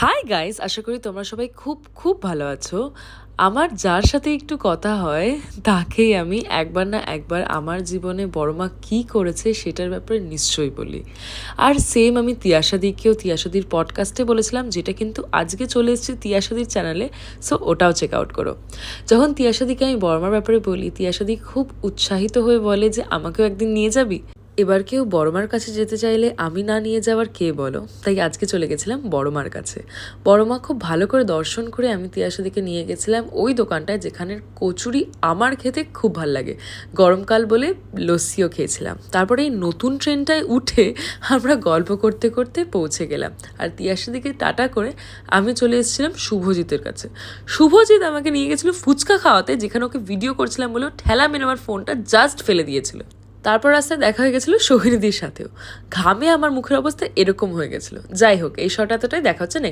Hi guys, আশা করি তোমরা সবাই খুব খুব ভালো আছো। আমার যার সাথে একটু কথা হয় তাকেই আমি একবার না একবার আমার জীবনে বড় মা কী করেছে সেটার ব্যাপারে নিশ্চয়ই বলি। আর সেম আমি তিয়াশাদিকেও তিয়াশাদির পডকাস্টে বলেছিলাম, যেটা কিন্তু আজকে চলে এসেছে তিয়াশাদির চ্যানেলে, সো ওটাও চেক আউট করো। যখন তিয়াশাদিকে আমি বড় মার ব্যাপারে বলি, তিয়াশাদি খুব উৎসাহিত হয়ে বলে যে আমাকেও একদিন নিয়ে যাবি। এবার কেউ বড়মার কাছে যেতে চাইলে আমি না নিয়ে যাওয়ার কে বলো? তাই আজকে চলে গেছিলাম বড়মার কাছে। বড়মা খুব ভালো করে দর্শন করে আমি তিয়াশাদিকে নিয়ে গেছিলাম ওই দোকানটায় যেখানের কচুরি আমার খেতে খুব ভাল লাগে। গরমকাল বলে লস্যিও খেয়েছিলাম। তারপরে এই নতুন ট্রেনটায় উঠে আমরা গল্প করতে করতে পৌঁছে গেলাম। আর তিয়াশাদিকে টাটা করে আমি চলে এসেছিলাম শুভজিতের কাছে। শুভজিৎ আমাকে নিয়ে গেছিলো ফুচকা খাওয়াতে, যেখানে ওকে ভিডিও করছিলাম বলে ঠেলা মেরে আমার ফোনটা জাস্ট ফেলে দিয়েছিল। তারপর রাস্তায় দেখা হয়ে গেছিলো সোহিনীদির সাথেও। ঘামে আমার মুখের অবস্থা এরকম হয়ে গেছিলো। যাই হোক, এই শর্ট এতটাই, দেখা হচ্ছে নেক্সট।